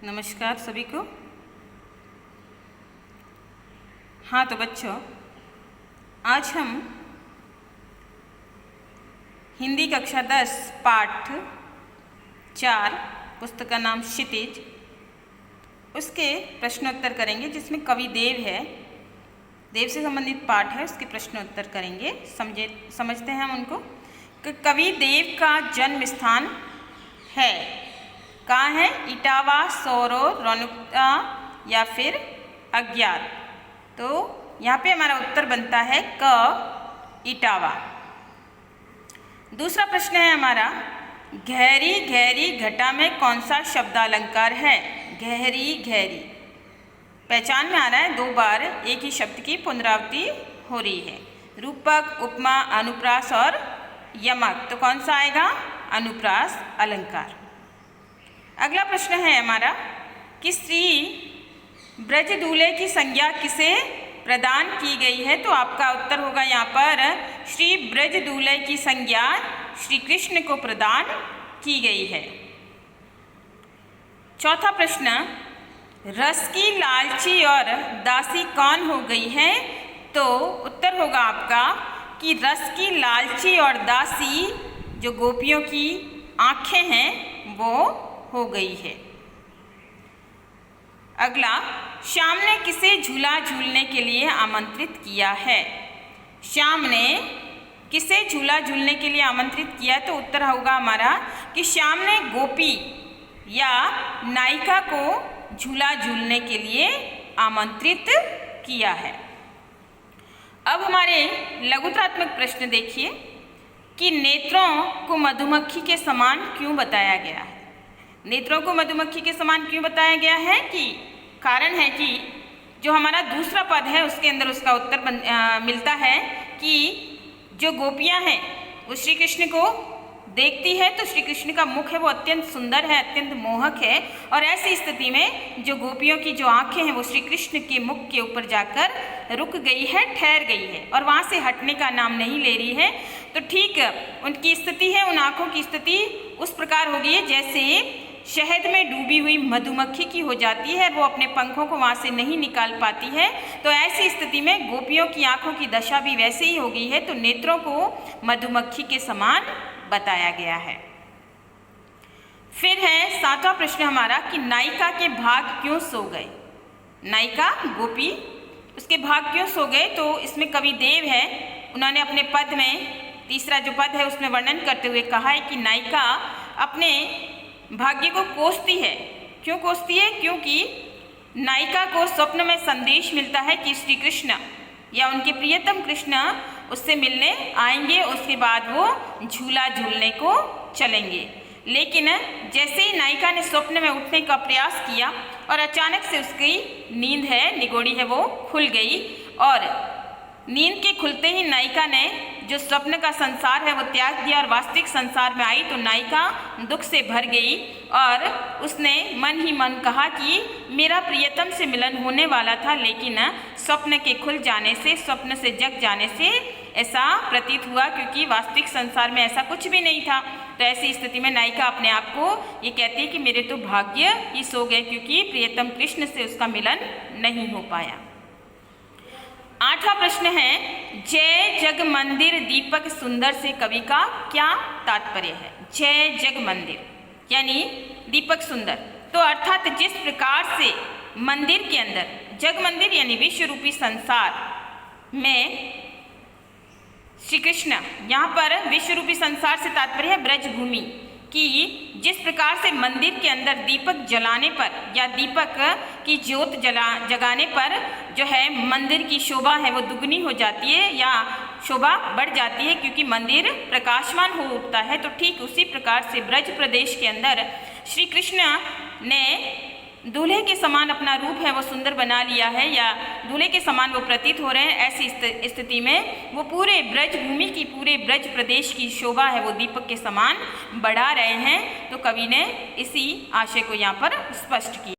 नमस्कार सभी को। हाँ तो बच्चों, आज हम हिंदी कक्षा 10 पाठ 4 पुस्तक का नाम क्षितिज, उसके प्रश्नोत्तर करेंगे, जिसमें कवि देव है, देव से संबंधित पाठ है, उसके प्रश्नोत्तर करेंगे। समझते हैं हम उनको कि कवि देव का जन्म स्थान है, कहाँ है? इटावा, सौरो, रौनुका या फिर अज्ञात। तो यहाँ पे हमारा उत्तर बनता है क, इटावा। दूसरा प्रश्न है हमारा, गहरी गहरी घटा में कौन सा शब्दालंकार है? गहरी गहरी पहचान में आ रहा है, 2 बार एक ही शब्द की पुनरावृत्ति हो रही है। रूपक, उपमा, अनुप्रास और यमक, तो कौन सा आएगा? अनुप्रास अलंकार। अगला प्रश्न है हमारा कि श्री ब्रजदूल्हे की संज्ञा किसे प्रदान की गई है? तो आपका उत्तर होगा यहाँ पर श्री ब्रजदूल्हे की संज्ञा श्री कृष्ण को प्रदान की गई है। चौथा प्रश्न, रस की लालची और दासी कौन हो गई है? तो उत्तर होगा आपका कि रस की लालची और दासी जो गोपियों की आंखें हैं वो हो गई है। अगला, श्याम ने किसे झूला झूलने के लिए आमंत्रित किया है? श्याम ने किसे झूला झूलने के लिए आमंत्रित किया? तो उत्तर होगा हमारा कि श्याम ने गोपी या नायिका को झूला झूलने के लिए आमंत्रित किया है। अब हमारे लघुत्रात्मक प्रश्न देखिए कि नेत्रों को मधुमक्खी के समान क्यों बताया गया है? नेत्रों को मधुमक्खी के समान क्यों बताया गया है? कि कारण है कि जो हमारा दूसरा पद है उसके अंदर उसका उत्तर मिलता है कि जो गोपियां हैं वो श्री कृष्ण को देखती है तो श्री कृष्ण का मुख है वो अत्यंत सुंदर है, अत्यंत मोहक है, और ऐसी स्थिति में जो गोपियों की जो आंखें हैं वो श्री कृष्ण के मुख के ऊपर जाकर रुक गई है, ठहर गई है और वहाँ से हटने का नाम नहीं ले रही है। तो ठीक उनकी स्थिति है, उन आँखों की स्थिति उस प्रकार हो गई है जैसे शहद में डूबी हुई मधुमक्खी की हो जाती है, वो अपने पंखों को वहाँ से नहीं निकाल पाती है। तो ऐसी स्थिति में गोपियों की आंखों की दशा भी वैसे ही हो गई है। तो नेत्रों को मधुमक्खी के समान बताया गया है। फिर है 7वां प्रश्न हमारा कि नायिका के भाग क्यों सो गए? नायिका गोपी उसके भाग क्यों सो गए? तो इसमें कवि देव है, उन्होंने अपने पद में तीसरा जो पद है उसमें वर्णन करते हुए कहा है कि नायिका अपने भाग्य को कोसती है। क्यों कोसती है? क्योंकि नायिका को स्वप्न में संदेश मिलता है कि श्री कृष्ण या उनके प्रियतम कृष्ण उससे मिलने आएंगे, उसके बाद वो झूला झूलने को चलेंगे। लेकिन जैसे ही नायिका ने स्वप्न में उठने का प्रयास किया और अचानक से उसकी नींद है निगोड़ी है वो खुल गई, और नींद के खुलते ही नायिका ने जो स्वप्न का संसार है वो त्याग दिया और वास्तविक संसार में आई। तो नायिका दुख से भर गई और उसने मन ही मन कहा कि मेरा प्रियतम से मिलन होने वाला था, लेकिन स्वप्न के खुल जाने से, स्वप्न से जग जाने से ऐसा प्रतीत हुआ, क्योंकि वास्तविक संसार में ऐसा कुछ भी नहीं था। तो ऐसी स्थिति में नायिका अपने आप को ये कहती है कि मेरे तो भाग्य ही सो गए, क्योंकि प्रियतम कृष्ण से उसका मिलन नहीं हो पाया। 8वां प्रश्न है, जय जग मंदिर दीपक सुंदर से कवि का क्या तात्पर्य है? जय जग मंदिर यानी दीपक सुंदर, तो अर्थात जिस प्रकार से मंदिर के अंदर, जग मंदिर यानी विश्व रूपी संसार में श्री कृष्ण, यहाँ पर विश्व रूपी संसार से तात्पर्य है ब्रजभूमि, कि जिस प्रकार से मंदिर के अंदर दीपक जलाने पर या दीपक की ज्योत जगाने पर जो है मंदिर की शोभा है वो दुगनी हो जाती है या शोभा बढ़ जाती है, क्योंकि मंदिर प्रकाशमान हो उठता है। तो ठीक उसी प्रकार से ब्रज प्रदेश के अंदर श्री कृष्ण ने दूल्हे के समान अपना रूप है वो सुंदर बना लिया है, या दूल्हे के समान वो प्रतीत हो रहे हैं। ऐसी स्थिति में वो पूरे ब्रज भूमि की, पूरे ब्रज प्रदेश की शोभा है वो दीपक के समान बढ़ा रहे हैं। तो कवि ने इसी आशय को यहाँ पर स्पष्ट किया।